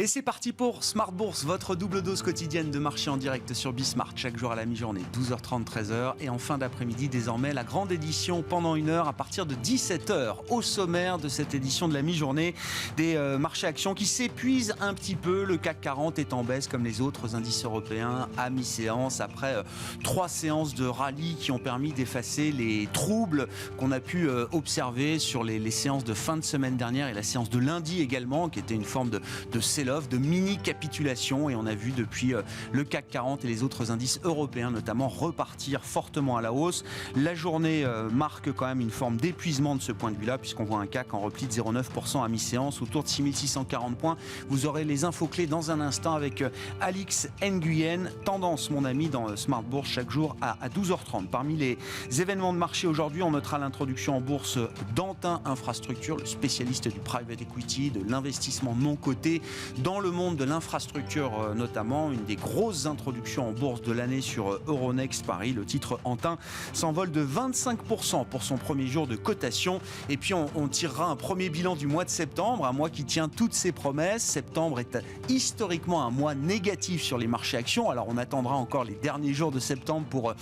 Et c'est parti pour Smart Bourse, votre double dose quotidienne de marché en direct sur Bismart. Chaque jour à la mi-journée, 12h30, 13h. Et en fin d'après-midi, désormais, la grande édition pendant 1 heure à partir de 17h. Au sommaire de cette édition de la mi-journée, des marchés actions qui s'épuisent un petit peu. Le CAC 40 est en baisse comme les autres indices européens à mi-séance. Après 3 séances de rallye qui ont permis d'effacer les troubles qu'on a pu observer sur les séances de fin de semaine dernière et la séance de lundi également, qui était une forme de sell-off, de mini-capitulation, et on a vu depuis le CAC 40 et les autres indices européens notamment repartir fortement à la hausse. La journée marque quand même une forme d'épuisement de ce point de vue-là, puisqu'on voit un CAC en repli de 0,9% à mi-séance, autour de 6640 points. Vous aurez les infos clés dans un instant avec Alix Nguyen. Tendance, mon ami, dans Smart Bourse chaque jour à 12h30. Parmi les événements de marché aujourd'hui, on notera l'introduction en bourse d'Antin Infrastructure, le spécialiste du private equity, de l'investissement non coté dans le monde de l'infrastructure notamment. Une des grosses introductions en bourse de l'année sur Euronext Paris. Le titre Antin s'envole de 25% pour son premier jour de cotation. Et puis on tirera un premier bilan du mois de septembre, un mois qui tient toutes ses promesses. Septembre est historiquement un mois négatif sur les marchés actions. Alors on attendra encore les derniers jours de septembre pour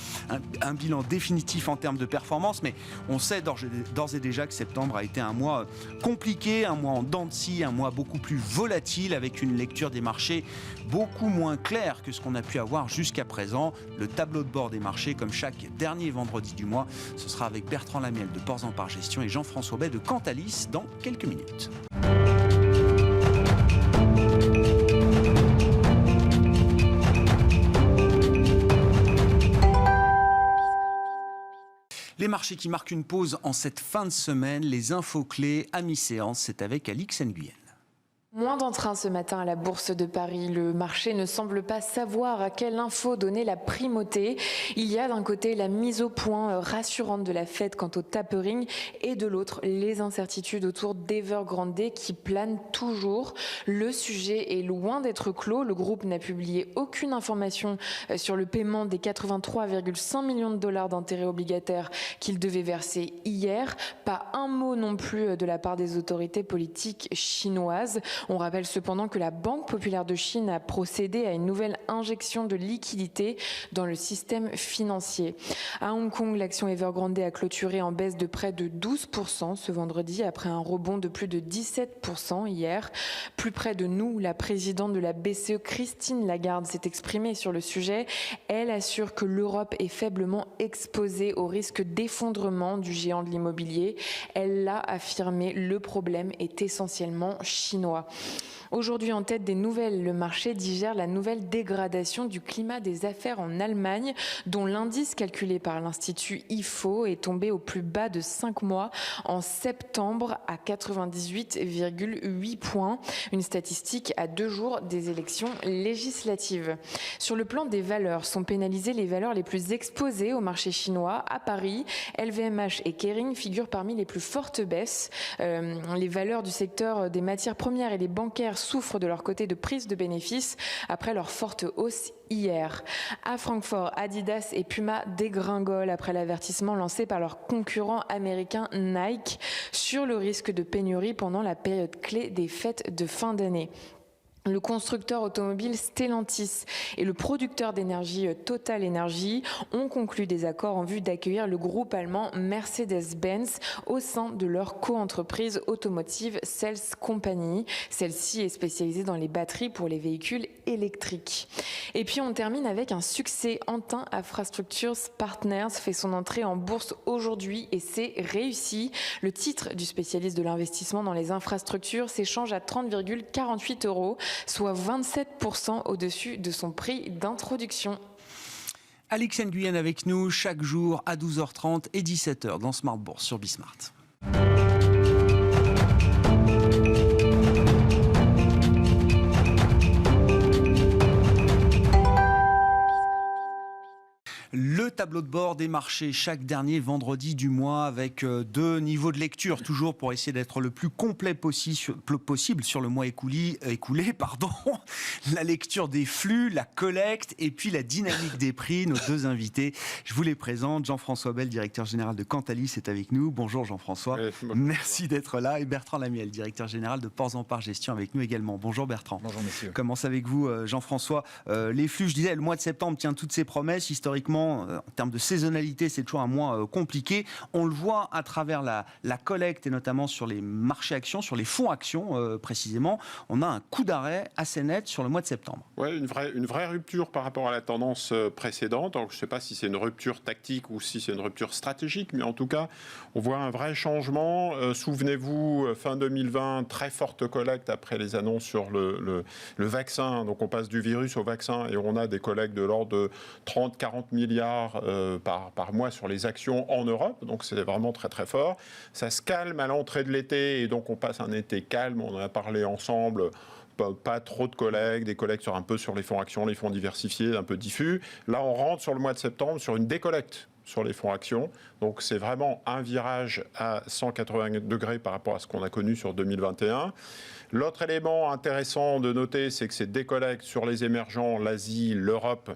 un bilan définitif en termes de performance, mais on sait d'ores et déjà que septembre a été un mois compliqué, un mois en dents de scie, un mois beaucoup plus volatile, avec une lecture des marchés beaucoup moins claire que ce qu'on a pu avoir jusqu'à présent. Le tableau de bord des marchés, comme chaque dernier vendredi du mois, ce sera avec Bertrand Lamiel de Ports-en-Par Gestion et Jean-François Bay de Cantalis dans quelques minutes. Les marchés qui marquent une pause en cette fin de semaine, les infos clés à mi-séance, c'est avec Alix Nguyen. Moins d'entrain ce matin à la Bourse de Paris. Le marché ne semble pas savoir à quelle info donner la primauté. Il y a d'un côté la mise au point rassurante de la Fed quant au tapering et de l'autre les incertitudes autour d'Evergrande qui planent toujours. Le sujet est loin d'être clos. Le groupe n'a publié aucune information sur le paiement des 83,5 millions de dollars d'intérêts obligataires qu'il devait verser hier. Pas un mot non plus de la part des autorités politiques chinoises. On rappelle cependant que la Banque populaire de Chine a procédé à une nouvelle injection de liquidités dans le système financier. À Hong Kong, l'action Evergrande a clôturé en baisse de près de 12% ce vendredi après un rebond de plus de 17% hier. Plus près de nous, la présidente de la BCE, Christine Lagarde, s'est exprimée sur le sujet. Elle assure que l'Europe est faiblement exposée au risque d'effondrement du géant de l'immobilier. Elle l'a affirmé, le problème est essentiellement chinois. Aujourd'hui, en tête des nouvelles, le marché digère la nouvelle dégradation du climat des affaires en Allemagne, dont l'indice calculé par l'Institut IFO est tombé au plus bas de 5 mois en septembre à 98,8 points. Une statistique à 2 jours des élections législatives. Sur le plan des valeurs, sont pénalisées les valeurs les plus exposées au marché chinois. À Paris, LVMH et Kering figurent parmi les plus fortes baisses. Les valeurs du secteur des matières premières et les bancaires souffrent de leur côté de prise de bénéfices après leur forte hausse hier. À Francfort, Adidas et Puma dégringolent après l'avertissement lancé par leur concurrent américain Nike sur le risque de pénurie pendant la période clé des fêtes de fin d'année. Le constructeur automobile Stellantis et le producteur d'énergie Total Energy ont conclu des accords en vue d'accueillir le groupe allemand Mercedes-Benz au sein de leur co-entreprise automotive Cels Company. Celle-ci est spécialisée dans les batteries pour les véhicules électriques. Et puis on termine avec un succès. Antin Infrastructure Partners fait son entrée en bourse aujourd'hui et c'est réussi. Le titre du spécialiste de l'investissement dans les infrastructures s'échange à 30,48 €. Soit 27% au-dessus de son prix d'introduction. Alix Nguyen avec nous chaque jour à 12h30 et 17h dans Smart Bourse sur Bismart. Le tableau de bord des marchés chaque dernier vendredi du mois avec 2 niveaux de lecture, toujours pour essayer d'être le plus complet possible sur le mois écoulé. La lecture des flux, la collecte et puis la dynamique des prix. Nos 2 invités, je vous les présente. Jean-François Bel, directeur général de Cantalis, est avec nous. Bonjour Jean-François. Merci d'être là. Et Bertrand Lamiel, directeur général de Ports en Part Gestion, avec nous également. Bonjour Bertrand. Bonjour messieurs. Commence avec vous Jean-François. Les flux, je disais, le mois de septembre tient toutes ses promesses. Historiquement, en termes de saisonnalité, c'est toujours un mois compliqué. On le voit à travers la collecte et notamment sur les marchés actions, sur les fonds actions précisément. On a un coup d'arrêt assez net sur le mois de septembre. Oui, une vraie rupture par rapport à la tendance précédente. Donc, je ne sais pas si c'est une rupture tactique ou si c'est une rupture stratégique, mais en tout cas, on voit un vrai changement. Souvenez-vous, fin 2020, très forte collecte après les annonces sur le vaccin. Donc, on passe du virus au vaccin et on a des collectes de l'ordre de 30-40 milliards par mois sur les actions en Europe. Donc, c'est vraiment très, très fort. Ça se calme à l'entrée de l'été et donc on passe un été calme. On en a parlé ensemble. Pas trop de collectes, des collectes un peu sur les fonds actions, les fonds diversifiés, un peu diffus. Là, on rentre sur le mois de septembre sur une décollecte sur les fonds actions. Donc, c'est vraiment un virage à 180 degrés par rapport à ce qu'on a connu sur 2021. L'autre élément intéressant de noter, c'est que ces décollectes sur les émergents, l'Asie, l'Europe,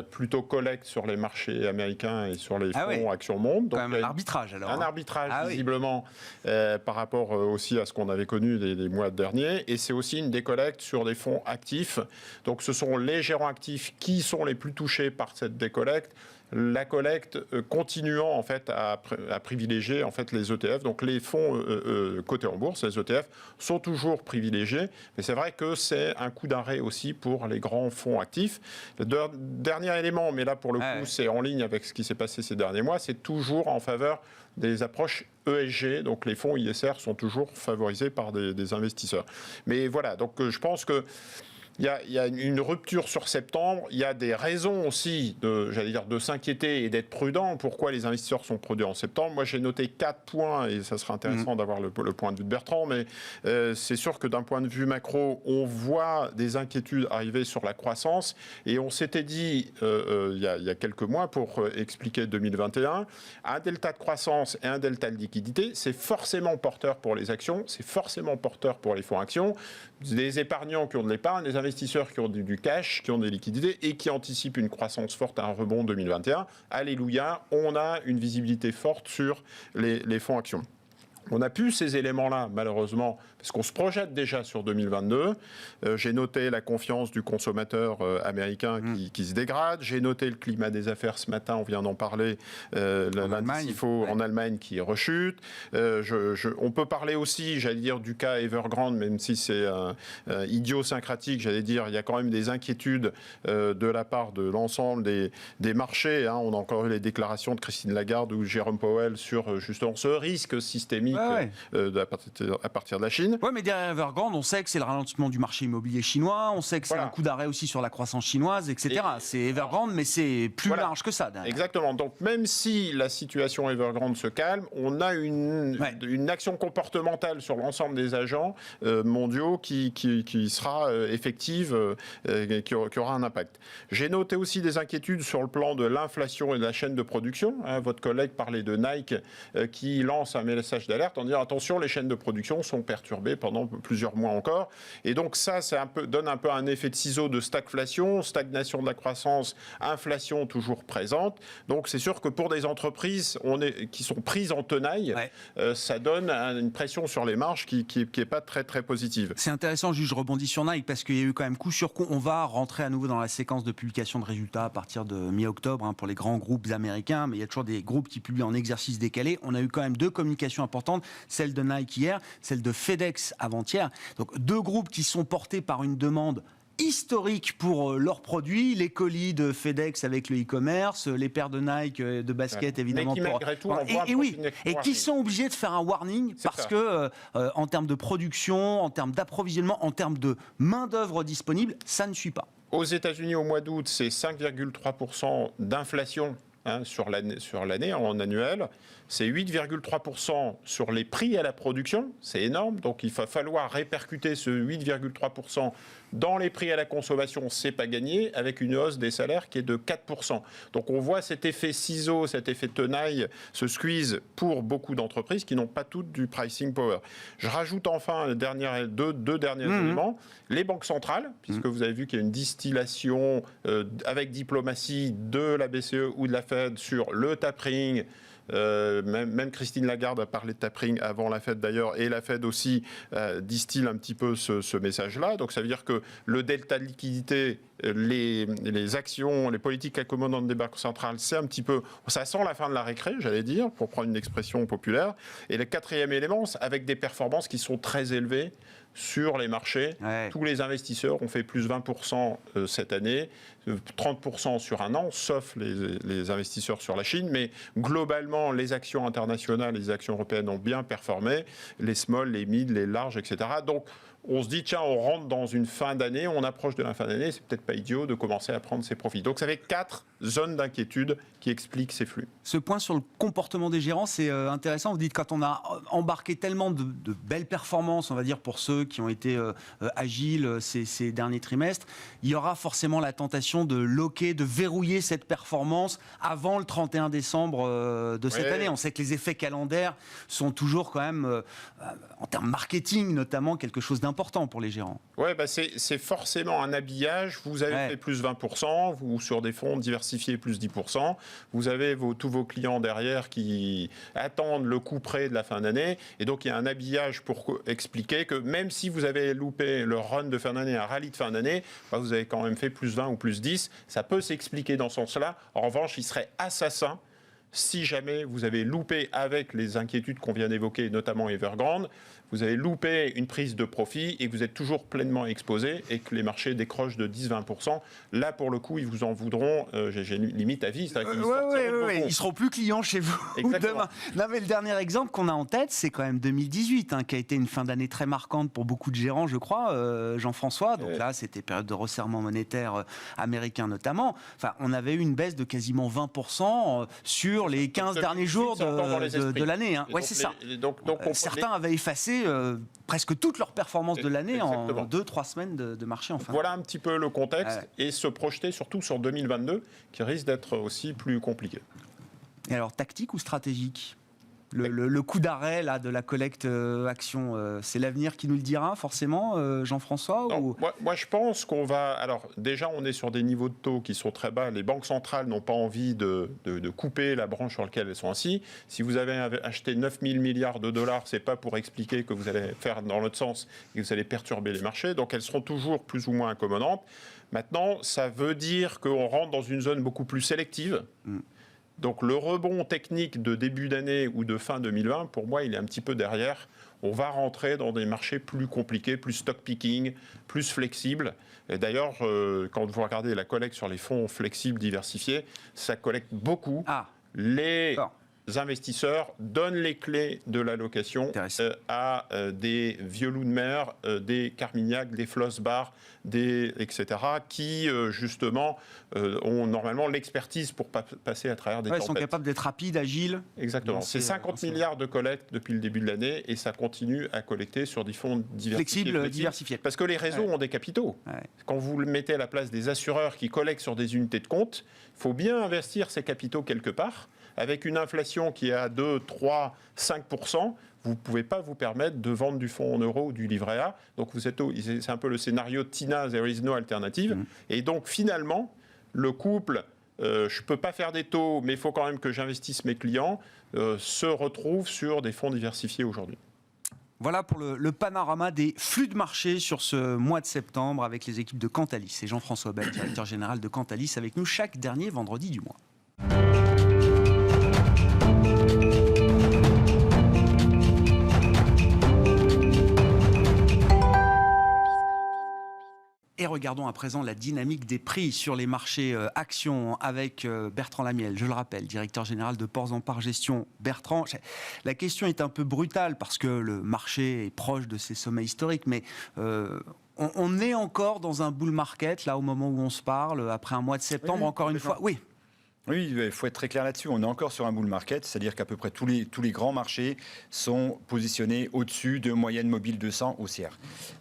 plutôt collecte sur les marchés américains et sur les fonds actions monde. Donc, quand même un arbitrage alors. Un arbitrage visiblement par rapport aussi à ce qu'on avait connu les mois derniers. Et c'est aussi une décollecte sur des fonds actifs. Donc ce sont les gérants actifs qui sont les plus touchés par cette décollecte. La collecte continuant en fait à privilégier en fait les ETF. Donc les fonds cotés en bourse, les ETF, sont toujours privilégiés. Mais c'est vrai que c'est un coup d'arrêt aussi pour les grands fonds actifs. Le dernier élément, mais là pour le coup c'est en ligne avec ce qui s'est passé ces derniers mois, c'est toujours en faveur des approches ESG. Donc les fonds ISR sont toujours favorisés par des investisseurs. Mais voilà, donc je pense que il y a une rupture sur septembre. Il y a des raisons aussi de s'inquiéter et d'être prudent. Pourquoi les investisseurs sont prudents en septembre? Moi, j'ai noté 4 points et ça sera intéressant d'avoir le point de vue de Bertrand. Mais c'est sûr que d'un point de vue macro, on voit des inquiétudes arriver sur la croissance. Et on s'était dit il y a quelques mois pour expliquer 2021, un delta de croissance et un delta de liquidité, c'est forcément porteur pour les actions, c'est forcément porteur pour les fonds actions. Des épargnants qui ont de l'épargne, des investisseurs qui ont du cash, qui ont des liquidités et qui anticipent une croissance forte à un rebond 2021. Alléluia, on a une visibilité forte sur les fonds actions. On n'a plus ces éléments-là, malheureusement, parce qu'on se projette déjà sur 2022. J'ai noté la confiance du consommateur américain qui se dégrade. J'ai noté le climat des affaires ce matin, on vient d'en parler, l'indice IFO en Allemagne qui rechute. On peut parler aussi, j'allais dire, du cas Evergrande, même si c'est idiosyncratique, j'allais dire, il y a quand même des inquiétudes de la part de l'ensemble des marchés. On a encore eu les déclarations de Christine Lagarde ou Jérôme Powell sur justement ce risque systémique à partir de la Chine. Oui, mais derrière Evergrande, on sait que c'est le ralentissement du marché immobilier chinois, on sait que c'est un coup d'arrêt aussi sur la croissance chinoise, etc. C'est Evergrande, mais c'est plus large que ça. Derrière. Exactement. Donc même si la situation Evergrande se calme, on a une action comportementale sur l'ensemble des agents mondiaux qui sera effective, qui aura un impact. J'ai noté aussi des inquiétudes sur le plan de l'inflation et de la chaîne de production. Votre collègue parlait de Nike qui lance un message d'alerte en disant attention, les chaînes de production sont perturbées pendant plusieurs mois encore. Et donc ça donne un peu un effet de ciseau de stagflation, stagnation de la croissance, inflation toujours présente. Donc c'est sûr que pour des entreprises qui sont prises en tenaille, ça donne une pression sur les marges qui est pas très très positive. C'est intéressant, je rebondis sur Nike parce qu'il y a eu quand même coup sur coup. On va rentrer à nouveau dans la séquence de publication de résultats à partir de mi-octobre pour les grands groupes américains, mais il y a toujours des groupes qui publient en exercice décalé. On a eu quand même 2 communications importantes, celle de Nike hier, celle de FedEx avant-hier. Donc 2 groupes qui sont portés par une demande historique pour leurs produits, les colis de FedEx avec le e-commerce, les paires de Nike de basket évidemment. Mais qui malgré tout, et qui sont obligés de faire un warning parce que en termes de production, en termes d'approvisionnement, en termes de main d'œuvre disponible, ça ne suit pas. Aux États-Unis au mois d'août, c'est 5,3% d'inflation sur l'année en annuel. C'est 8,3% sur les prix à la production, c'est énorme. Donc il va falloir répercuter ce 8,3% dans les prix à la consommation, c'est pas gagné, avec une hausse des salaires qui est de 4%. Donc on voit cet effet ciseau, cet effet tenaille, ce squeeze pour beaucoup d'entreprises qui n'ont pas toutes du pricing power. Je rajoute enfin deux derniers éléments. Les banques centrales, puisque vous avez vu qu'il y a une distillation avec diplomatie de la BCE ou de la Fed sur le tapering. Même Christine Lagarde a parlé de tapering avant la Fed d'ailleurs, et la Fed aussi distille un petit peu ce message-là. Donc ça veut dire que le delta de liquidité, les actions, les politiques accommodantes des banques centrales, c'est un petit peu, ça sent la fin de la récré, j'allais dire, pour prendre une expression populaire. Et le quatrième élément, avec des performances qui sont très élevées sur les marchés. Ouais. Tous les investisseurs ont fait plus 20% cette année, 30% sur un an, sauf les investisseurs sur la Chine. Mais globalement, les actions internationales, les actions européennes ont bien performé, les small, les mid, les larges, etc. Donc, on se dit, tiens, on rentre dans une fin d'année, on approche de la fin d'année, c'est peut-être pas idiot de commencer à prendre ses profits. Donc, ça fait 4 zones d'inquiétude qui expliquent ces flux. Ce point sur le comportement des gérants, c'est intéressant. Vous dites, quand on a embarqué tellement de belles performances, on va dire, pour ceux qui ont été agiles ces derniers trimestres, il y aura forcément la tentation de loquer, de verrouiller cette performance avant le 31 décembre de cette année. On sait que les effets calendaires sont toujours quand même, en termes marketing notamment, quelque chose d'important pour les gérants. Oui, c'est forcément un habillage. Vous avez fait plus 20%, vous sur des fonds diversifiés plus 10%. Vous avez tous vos clients derrière qui attendent le coup près de la fin d'année. Et donc, il y a un habillage pour expliquer que même si vous avez loupé le run de fin d'année, un rallye de fin d'année, vous avez quand même fait plus 20 ou plus 10. Ça peut s'expliquer dans ce sens-là. En revanche, il serait assassin si jamais vous avez loupé avec les inquiétudes qu'on vient d'évoquer, notamment Evergrande, vous avez loupé une prise de profit et que vous êtes toujours pleinement exposé et que les marchés décrochent de 10-20%. Là, pour le coup, ils vous en voudront, j'ai limite à vie. Ils seront plus clients chez vous demain. Non, mais le dernier exemple qu'on a en tête, c'est quand même 2018, qui a été une fin d'année très marquante pour beaucoup de gérants, je crois, Jean-François. Donc là, c'était période de resserrement monétaire américain notamment. Enfin, on avait eu une baisse de quasiment 20% sur les 15 derniers jours de l'année. Oui, c'est ça. Certains avaient effacé presque toutes leurs performances de l'année en 2-3 semaines de marché en fin. Voilà un petit peu le contexte et se projeter surtout sur 2022 qui risque d'être aussi plus compliqué. Et alors, tactique ou stratégique ? Le coup d'arrêt là, de la collecte action, c'est l'avenir qui nous le dira forcément, Jean-François ou... moi, je pense qu'on va... Alors, déjà, on est sur des niveaux de taux qui sont très bas. Les banques centrales n'ont pas envie de couper la branche sur laquelle elles sont assises. Si vous avez acheté 9 000 milliards de dollars, ce n'est pas pour expliquer que vous allez faire dans l'autre sens et que vous allez perturber les marchés. Donc, elles seront toujours plus ou moins accommodantes. Maintenant, ça veut dire qu'on rentre dans une zone beaucoup plus sélective. Donc le rebond technique de début d'année ou de fin 2020, pour moi, il est un petit peu derrière. On va rentrer dans des marchés plus compliqués, plus stock picking, plus flexibles. Et d'ailleurs, quand vous regardez la collecte sur les fonds flexibles diversifiés, ça collecte beaucoup. Les investisseurs donnent les clés de l'allocation à des vieux loups de mer, des Carmignac, des Flossbar, etc., qui justement ont normalement l'expertise pour passer à travers des tempêtes. Ils sont capables d'être rapides, agiles. Exactement. C'est 50 milliards de collecte depuis le début de l'année et ça continue à collecter sur des fonds flexibles, diversifiés. Parce que les réseaux ont des capitaux. Quand vous le mettez à la place des assureurs qui collectent sur des unités de compte, il faut bien investir ces capitaux quelque part. Avec une inflation qui est à 2, 3, 5%, vous ne pouvez pas vous permettre de vendre du fonds en euros ou du livret A. Donc c'est un peu le scénario Tina, there is no alternative. Et donc finalement, le couple, je ne peux pas faire des taux, mais il faut quand même que j'investisse mes clients, se retrouve sur des fonds diversifiés aujourd'hui. Voilà pour le panorama des flux de marché sur ce mois de septembre avec les équipes de Cantalis. Et Jean-François Bel, directeur général de Cantalis, avec nous chaque dernier vendredi du mois. Et regardons à présent la dynamique des prix sur les marchés actions avec Bertrand Lamiel, je le rappelle, directeur général de Ports en Part Gestion. Bertrand, la question est un peu brutale parce que le marché est proche de ses sommets historiques, mais on est encore dans un bull market, là, au moment où on se parle, après un mois de septembre, encore une fois. Oui. Oui, il faut être très clair là-dessus. On est encore sur un bull market, c'est-à-dire qu'à peu près tous les grands marchés sont positionnés au-dessus de moyenne mobile 200 haussière.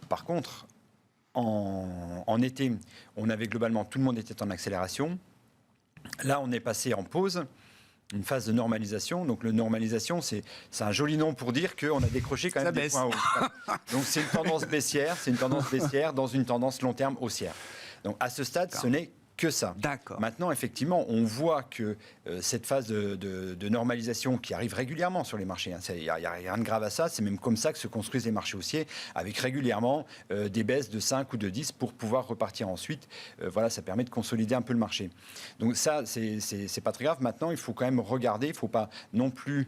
Par contre, en été, on avait globalement, tout le monde était en accélération. Là, on est passé en pause, une phase de normalisation. Donc, le normalisation, c'est un joli nom pour dire qu'on a décroché quand même des points hauts. Donc, c'est une tendance baissière, dans une tendance long terme haussière. Donc, à ce stade, ce n'est que ça. D'accord. Maintenant, effectivement, on voit que cette phase de normalisation qui arrive régulièrement sur les marchés, il n'y a rien de grave à ça, c'est même comme ça que se construisent les marchés haussiers, avec régulièrement des baisses de 5 ou de 10 pour pouvoir repartir ensuite. Voilà, ça permet de consolider un peu le marché. Donc ça, c'est pas très grave. Maintenant, il faut quand même regarder, il ne faut pas non plus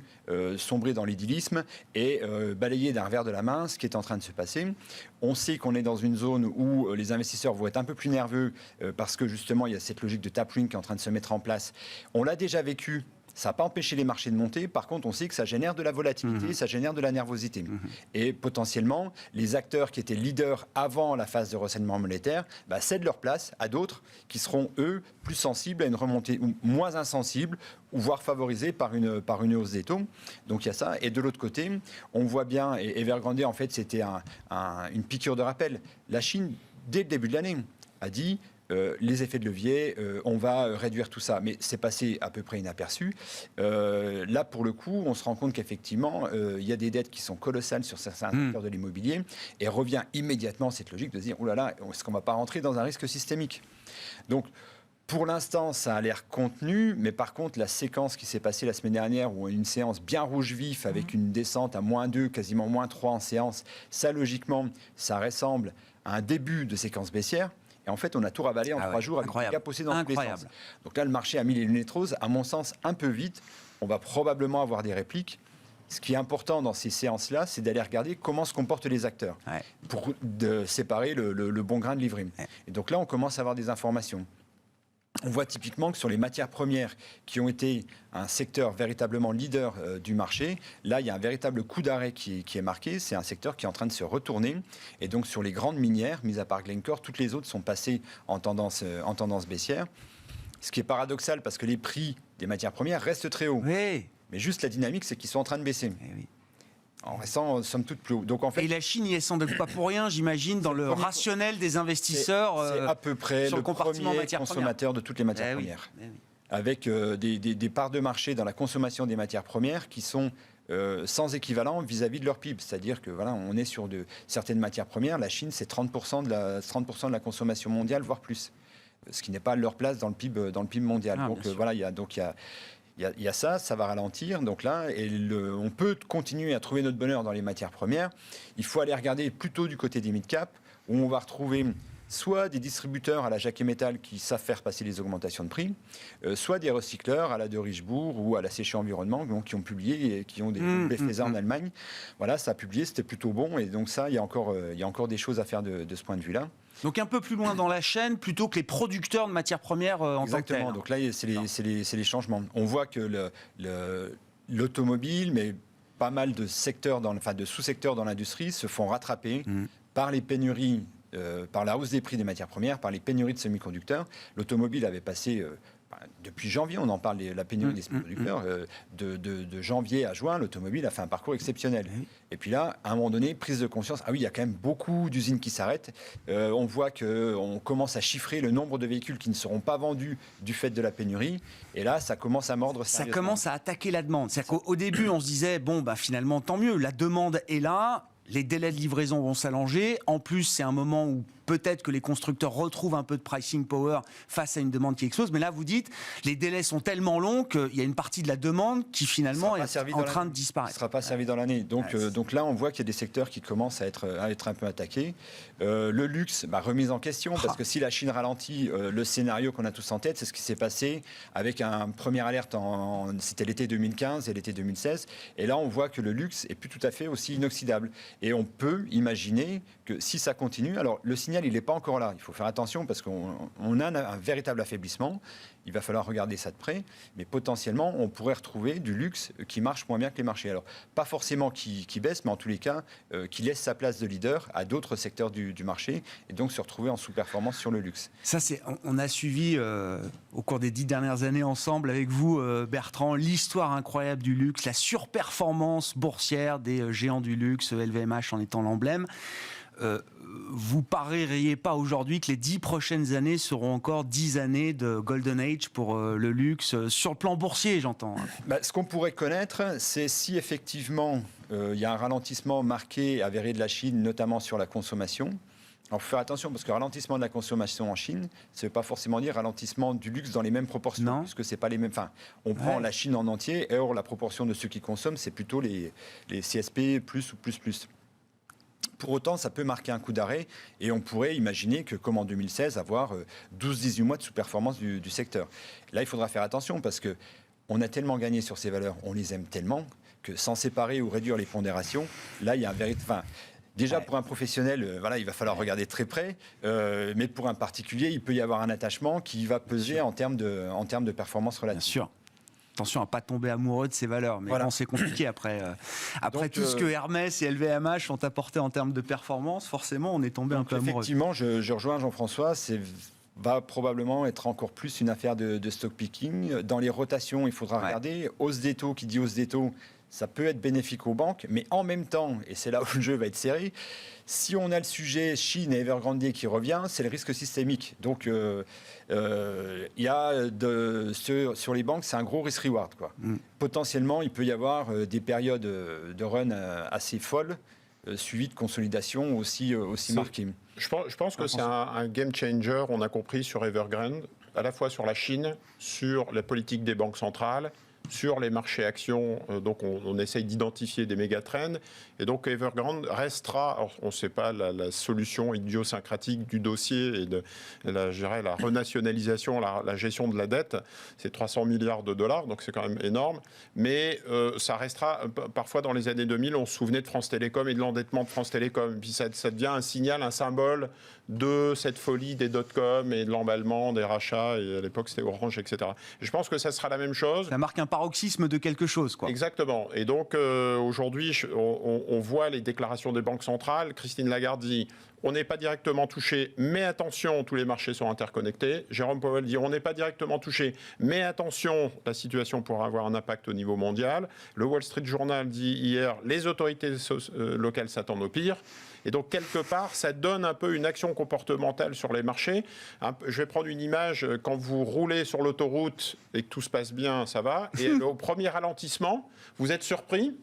sombrer dans l'idyllisme et balayer d'un revers de la main ce qui est en train de se passer. On sait qu'on est dans une zone où les investisseurs vont être un peu plus nerveux parce que justement, il y a cette logique de tapering qui est en train de se mettre en place. On l'a déjà vécu. Ça n'a pas empêché les marchés de monter. Par contre, on sait que ça génère de la volatilité, ça génère de la nervosité. Et potentiellement, les acteurs qui étaient leaders avant la phase de resserrement monétaire cèdent leur place à d'autres qui seront, eux, plus sensibles à une remontée, ou moins insensibles, ou voire favorisés par une hausse des taux. Donc il y a ça. Et de l'autre côté, on voit bien, et Evergrande, en fait, c'était une piqûre de rappel. La Chine, dès le début de l'année, a dit... les effets de levier, on va réduire tout ça. Mais c'est passé à peu près inaperçu. Là, pour le coup, on se rend compte qu'effectivement, il y a des dettes qui sont colossales sur certains secteurs de l'immobilier et revient immédiatement cette logique de se dire, oh là là, est-ce qu'on ne va pas rentrer dans un risque systémique ? Donc, pour l'instant, ça a l'air contenu, mais par contre, la séquence qui s'est passée la semaine dernière, où une séance bien rouge vif avec une descente à -2, quasiment -3 en séance, ça, logiquement, ça ressemble à un début de séquence baissière. Et en fait, on a tout ravalé en 3 jours avec des gaps poussés dans tous les sens. Donc là, le marché a mis les lunettes roses, à mon sens, un peu vite. On va probablement avoir des répliques. Ce qui est important dans ces séances-là, c'est d'aller regarder comment se comportent les acteurs pour séparer le bon grain de l'ivraie. Et donc là, on commence à avoir des informations. On voit typiquement que sur les matières premières qui ont été un secteur véritablement leader du marché, là, il y a un véritable coup d'arrêt qui est marqué. C'est un secteur qui est en train de se retourner. Et donc, sur les grandes minières, mis à part Glencore, toutes les autres sont passées en tendance baissière. Ce qui est paradoxal parce que les prix des matières premières restent très hauts. Oui. Mais juste la dynamique, c'est qu'ils sont en train de baisser. Oui. En restant, somme toute, plus haut. Donc, en fait, et la Chine n'y est sans doute pas pour rien, j'imagine, dans le rationnel des investisseurs. C'est à peu près le premier consommateur de toutes les matières premières. Oui. Avec des parts de marché dans la consommation des matières premières qui sont sans équivalent vis-à-vis de leur PIB. C'est-à-dire que voilà, on est sur certaines matières premières. La Chine, c'est 30% de la consommation mondiale, voire plus. Ce qui n'est pas leur place dans le PIB mondial. Donc voilà, il y a ça va ralentir. Donc là, on peut continuer à trouver notre bonheur dans les matières premières. Il faut aller regarder plutôt du côté des mid-cap, où on va retrouver soit des distributeurs à la Jacquet Métal qui savent faire passer les augmentations de prix, soit des recycleurs à la de Richebourg ou à la Séché Environnement, donc, qui ont publié et qui ont des Befesa en Allemagne. Voilà, ça a publié, c'était plutôt bon. Et donc ça, il y a encore des choses à faire de ce point de vue-là. Donc un peu plus loin dans la chaîne, plutôt que les producteurs de matières premières en tant que tels. Exactement, donc là, c'est les changements. On voit que l'automobile, mais pas mal de secteurs, de sous-secteurs dans l'industrie se font rattraper par les pénuries, par la hausse des prix des matières premières, par les pénuries de semi-conducteurs. L'automobile avait passé... depuis janvier, on en parle, la pénurie des semi-conducteurs. De janvier à juin, l'automobile a fait un parcours exceptionnel. Et puis là, à un moment donné, prise de conscience, ah oui, il y a quand même beaucoup d'usines qui s'arrêtent. On voit qu'on commence à chiffrer le nombre de véhicules qui ne seront pas vendus du fait de la pénurie. Et là, ça commence à mordre sérieusement. Ça commence à attaquer la demande. C'est-à-dire qu'au début, on se disait, finalement, tant mieux, la demande est là. Les délais de livraison vont s'allonger. En plus, c'est un moment où peut-être que les constructeurs retrouvent un peu de pricing power face à une demande qui explose. Mais là, vous dites, les délais sont tellement longs qu'il y a une partie de la demande qui finalement est en train de disparaître. Ça ne sera pas servi dans l'année. Donc là, on voit qu'il y a des secteurs qui commencent à être un peu attaqués. Le luxe, remise en question, parce que si la Chine ralentit, le scénario qu'on a tous en tête, c'est ce qui s'est passé avec un première alerte, c'était l'été 2015 et l'été 2016. Et là, on voit que le luxe est plus tout à fait aussi inoxydable. Et on peut imaginer que si ça continue, alors le signal signal, il n'est pas encore là. Il faut faire attention parce qu'on a un véritable affaiblissement. Il va falloir regarder ça de près, mais potentiellement, on pourrait retrouver du luxe qui marche moins bien que les marchés. Alors, pas forcément qui baisse, mais en tous les cas, qui laisse sa place de leader à d'autres secteurs du marché, et donc se retrouver en sous-performance sur le luxe. Ça, on a suivi au cours des 10 dernières années ensemble avec vous, Bertrand, l'histoire incroyable du luxe, la surperformance boursière des géants du luxe, LVMH en étant l'emblème. Vous parieriez pas aujourd'hui que les 10 prochaines années seront encore 10 années de Golden Age pour le luxe, sur le plan boursier, j'entends. Ce qu'on pourrait connaître, c'est si effectivement il y a un ralentissement marqué, avéré de la Chine, notamment sur la consommation. Alors, il faut faire attention, parce que ralentissement de la consommation en Chine, ça ne veut pas forcément dire ralentissement du luxe dans les mêmes proportions, puisque c'est pas les mêmes. Enfin, on prend la Chine en entier, et or la proportion de ceux qui consomment, c'est plutôt les CSP plus ou plus. Pour autant, ça peut marquer un coup d'arrêt et on pourrait imaginer que, comme en 2016, avoir 12-18 mois de sous-performance du secteur. Là, il faudra faire attention parce qu'on a tellement gagné sur ces valeurs, on les aime tellement, que sans séparer ou réduire les pondérations, là, il y a un véritable... Déjà, pour un professionnel, il va falloir regarder très près, mais pour un particulier, il peut y avoir un attachement qui va peser en termes de performance relative. Bien sûr. Attention à ne pas tomber amoureux de ces valeurs. Mais bon, c'est compliqué après. Après donc, tout ce que Hermès et LVMH ont apporté en termes de performance, forcément, on est tombé un peu amoureux. Effectivement, je rejoins Jean-François. Va probablement être encore plus une affaire de stock picking. Dans les rotations, il faudra regarder. Hausse des taux, qui dit hausse des taux, ça peut être bénéfique aux banques, mais en même temps, et c'est là où le jeu va être serré, si on a le sujet Chine et Evergrande qui revient, c'est le risque systémique. Donc, il y a sur les banques, c'est un gros risk-reward. Potentiellement, il peut y avoir des périodes de run assez folles, suivies de consolidation aussi marquées. Je pense que c'est un game changer, on a compris, sur Evergrande, à la fois sur la Chine, sur la politique des banques centrales, sur les marchés actions. Donc on essaye d'identifier des méga-trends. Et donc Evergrande restera, alors on ne sait pas la solution idiosyncratique du dossier et de la renationalisation, la gestion de la dette. C'est 300 milliards de dollars, donc c'est quand même énorme. Mais ça restera, parfois dans les années 2000, on se souvenait de France Télécom et de l'endettement de France Télécom. Puis ça devient un signal, un symbole de cette folie des dot-com et de l'emballement, des rachats. Et à l'époque, c'était Orange, etc. Et je pense que ça sera la même chose. Ça marque un paroxysme de quelque chose, quoi. Exactement. Et donc, aujourd'hui, on voit les déclarations des banques centrales. Christine Lagarde dit on n'est pas directement touché, mais attention, tous les marchés sont interconnectés. Jérôme Powell dit on n'est pas directement touché, mais attention, la situation pourra avoir un impact au niveau mondial. Le Wall Street Journal dit hier les autorités locales s'attendent au pire. Et donc, quelque part, ça donne un peu une action comportementale sur les marchés. Je vais prendre une image. Quand vous roulez sur l'autoroute et que tout se passe bien, ça va. Et au premier ralentissement, vous êtes surpris.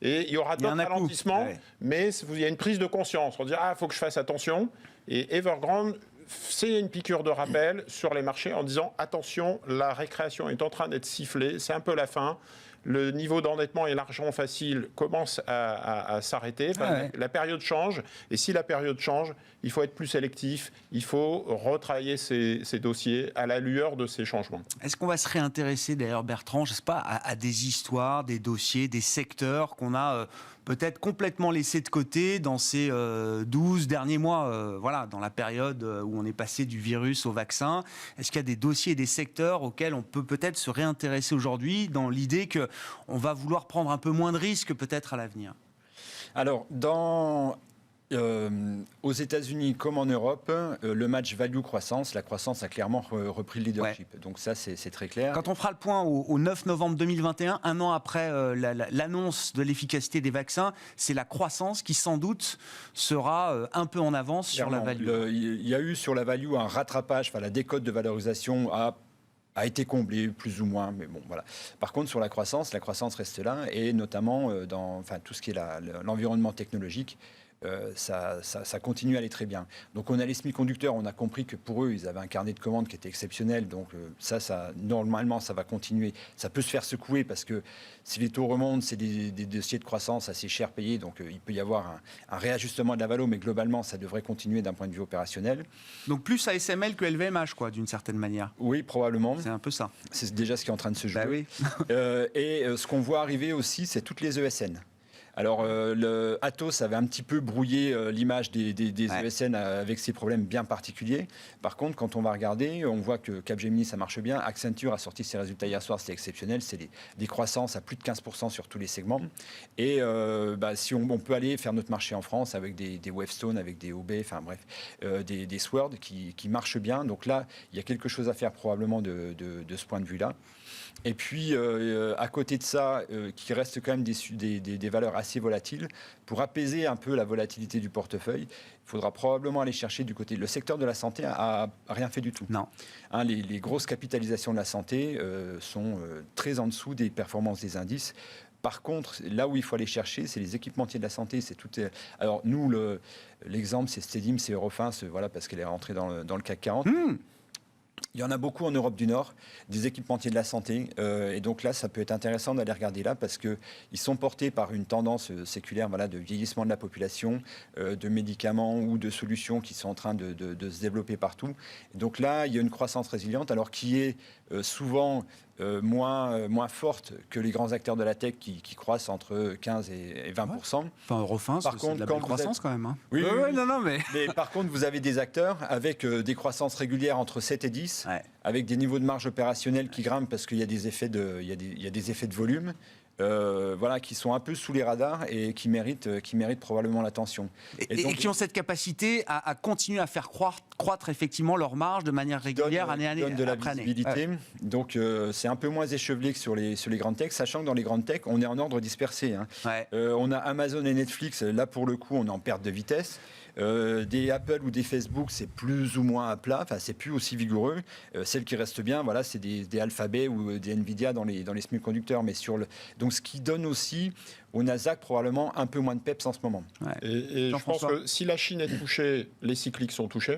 Et il y aura d'autres ralentissements, mais il y a une prise de conscience. On dit il faut que je fasse attention. Et Evergrande, c'est une piqûre de rappel sur les marchés en disant attention, la récréation est en train d'être sifflée, c'est un peu la fin. Le niveau d'endettement et l'argent facile commence à s'arrêter. La période change. Et si la période change, il faut être plus sélectif. Il faut retravailler ces dossiers à la lueur de ces changements. Est-ce qu'on va se réintéresser, d'ailleurs, Bertrand, je ne sais pas, à des histoires, des dossiers, des secteurs qu'on a peut-être complètement laissés de côté dans ces 12 derniers mois, dans la période où on est passé du virus au vaccin? Est-ce qu'il y a des dossiers et des secteurs auxquels on peut peut-être se réintéresser aujourd'hui dans l'idée qu'on va vouloir prendre un peu moins de risques peut-être à l'avenir? Alors, aux États-Unis comme en Europe, le match value-croissance, la croissance a clairement repris le leadership. Donc ça, c'est très clair. Quand on fera le point au 9 novembre 2021, un an après l'annonce de l'efficacité des vaccins, c'est la croissance qui sans doute sera un peu en avance sur la value. Il y a eu sur la value un rattrapage, la décote de valorisation a été comblée, plus ou moins, mais bon, voilà. Par contre, sur la croissance reste là, et notamment dans tout ce qui est l'environnement technologique. Ça continue à aller très bien. Donc on a les semi-conducteurs, on a compris que pour eux, ils avaient un carnet de commandes qui était exceptionnel. Donc normalement, ça va continuer. Ça peut se faire secouer parce que si les taux remontent, c'est des dossiers de croissance assez chers payés. Donc il peut y avoir un réajustement de la valo, mais globalement, ça devrait continuer d'un point de vue opérationnel. Donc plus ASML que LVMH, quoi, d'une certaine manière. Oui, probablement. C'est un peu ça. C'est déjà ce qui est en train de se jouer. Oui. Et ce qu'on voit arriver aussi, c'est toutes les ESN. Alors, le Atos avait un petit peu brouillé l'image des Ouais. ESN avec ses problèmes bien particuliers. Par contre, quand on va regarder, on voit que Capgemini, ça marche bien. Accenture a sorti ses résultats hier soir, c'était exceptionnel. C'est des croissances à plus de 15% sur tous les segments. Et si on peut aller faire notre marché en France avec des Wavestone, avec des OB, enfin bref, des Sword qui marchent bien. Donc là, il y a quelque chose à faire probablement de ce point de vue-là. Et puis, à côté de ça, qui reste quand même des valeurs assez volatiles, pour apaiser un peu la volatilité du portefeuille, il faudra probablement aller chercher du côté... Le secteur de la santé a rien fait du tout. Non. Hein, les grosses capitalisations de la santé sont très en dessous des performances des indices. Par contre, là où il faut aller chercher, c'est les équipementiers de la santé. Alors, nous, l'exemple, c'est Stedim, c'est Eurofins, voilà, parce qu'elle est rentrée dans le CAC 40. Il y en a beaucoup en Europe du Nord, des équipementiers de la santé. Et donc là, ça peut être intéressant d'aller regarder là parce qu'ils sont portés par une tendance séculaire de vieillissement de la population, de médicaments ou de solutions qui sont en train de se développer partout. Et donc là, il y a une croissance résiliente, alors qui est souvent moins forte que les grands acteurs de la tech qui croissent entre 15 et 20%. Enfin, Eurofins, Par c'est contre, de la quand belle vous croissance êtes- quand même. Hein. Oui, Ouais, oui, ouais, oui. non, mais... Mais par contre, vous avez des acteurs avec des croissances régulières entre 7 et 10, Ouais. avec des niveaux de marge opérationnelle qui grimpent parce qu'il y a des effets il y a des effets de volume. Qui sont un peu sous les radars et qui méritent probablement l'attention. Et qui ont cette capacité à continuer à faire croître effectivement leur marge de manière régulière, année donne de la après année. visibilité. Ouais. Donc c'est un peu moins échevelé que sur les grandes techs, sachant que dans les grandes techs, on est en ordre dispersé. Hein. Ouais. On a Amazon et Netflix, là pour le coup, on est en perte de vitesse. Des Apple ou des Facebook, c'est plus ou moins à plat, enfin c'est plus aussi vigoureux. Celles qui restent bien, voilà, c'est des Alphabet ou des Nvidia dans les semi-conducteurs, mais donc ce qui donne aussi au Nasdaq probablement un peu moins de peps en ce moment. Ouais. Et je pense Jean-François. que si la Chine est touchée, les cycliques sont touchés.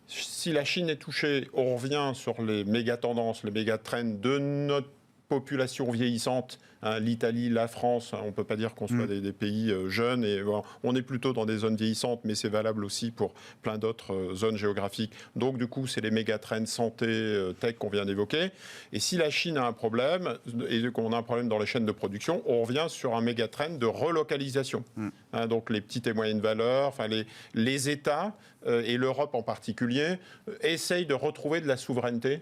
Si la Chine est touchée, on revient sur les méga tendances, les méga trends de notre population vieillissante, hein, l'Italie, la France, hein, on ne peut pas dire qu'on soit des pays jeunes, et bon, on est plutôt dans des zones vieillissantes, mais c'est valable aussi pour plein d'autres zones géographiques. Donc du coup, c'est les méga trends santé, tech qu'on vient d'évoquer. Et si la Chine a un problème, et qu'on a un problème dans les chaînes de production, on revient sur un méga trend de relocalisation. Hein, donc les petites et moyennes valeurs, enfin les États, et l'Europe en particulier, essayent de retrouver de la souveraineté.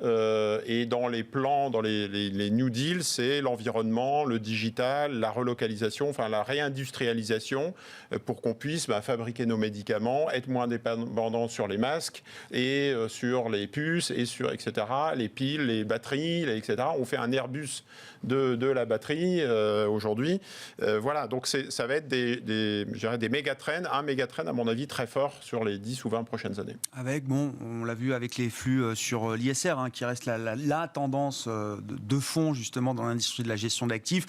Et dans les plans, dans les New Deal, c'est l'environnement, le digital, la relocalisation, enfin la réindustrialisation pour qu'on puisse fabriquer nos médicaments, être moins dépendants sur les masques et sur les puces et sur etc. Les piles, les batteries, etc. On fait un Airbus de la batterie aujourd'hui. Voilà, donc ça va être des méga-trends, un méga-trend à mon avis très fort sur les 10 ou 20 prochaines années. Avec, on l'a vu avec les flux sur l'ISR, hein, qui reste la tendance de fond justement dans l'industrie de la gestion d'actifs.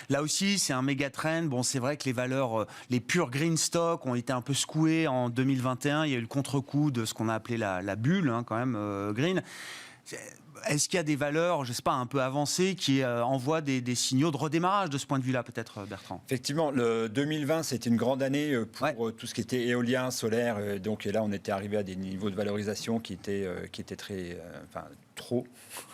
Là aussi, c'est un méga trend. Bon, c'est vrai que les valeurs, les purs green stock ont été un peu secouées en 2021. Il y a eu le contre-coup de ce qu'on a appelé la bulle, hein, quand même, green. Est-ce qu'il y a des valeurs, je ne sais pas, un peu avancées qui envoient des signaux de redémarrage de ce point de vue-là, peut-être, Bertrand? Effectivement, le 2020, c'était une grande année pour tout ce qui était éolien, solaire. Donc là, on était arrivé à des niveaux de valorisation qui étaient très... trop.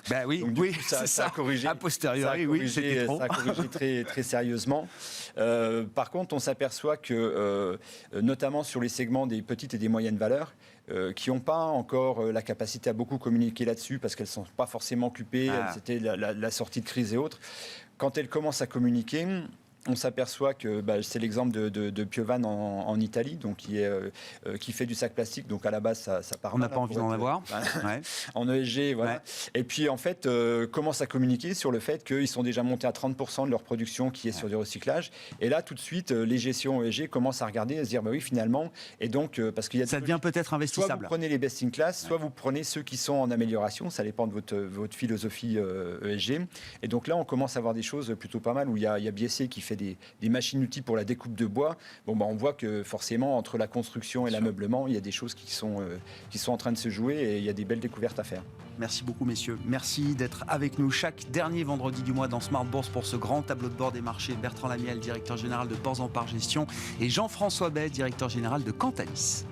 Ben oui, Donc, oui, coup, c'est ça. a corrigé. A posteriori, oui, c'était trop. Ça a corrigé très, très sérieusement. Par contre, on s'aperçoit que, notamment sur les segments des petites et des moyennes valeurs, qui n'ont pas encore la capacité à beaucoup communiquer là-dessus parce qu'elles ne sont pas forcément occupées, c'était la sortie de crise et autres. Quand elles commencent à communiquer, on s'aperçoit que c'est l'exemple de Piovan en Italie, donc qui fait du sac plastique. Donc à la base, ça part. On n'a pas envie d'en avoir. Ouais. En ESG, voilà. Ouais. Et puis en fait, commence à communiquer sur le fait qu'ils sont déjà montés à 30% de leur production qui est sur du recyclage. Et là, tout de suite, les gestions ESG commencent à regarder et à se dire, oui, finalement. Et donc, parce qu'il y a ça devient peut-être investissable. Soit vous prenez les best in class, soit vous prenez ceux qui sont en amélioration. Ça dépend de votre philosophie ESG. Et donc là, on commence à avoir des choses plutôt pas mal où il y a BSC qui fait des machines-outils pour la découpe de bois. On voit que forcément, entre la construction et l'ameublement, il y a des choses qui sont en train de se jouer et il y a des belles découvertes à faire. Merci beaucoup, messieurs. Merci d'être avec nous chaque dernier vendredi du mois dans Smart Bourse pour ce grand tableau de bord des marchés. Bertrand Lamiel, directeur général de Ports en Par Gestion, et Jean-François Bay, directeur général de Cantalis.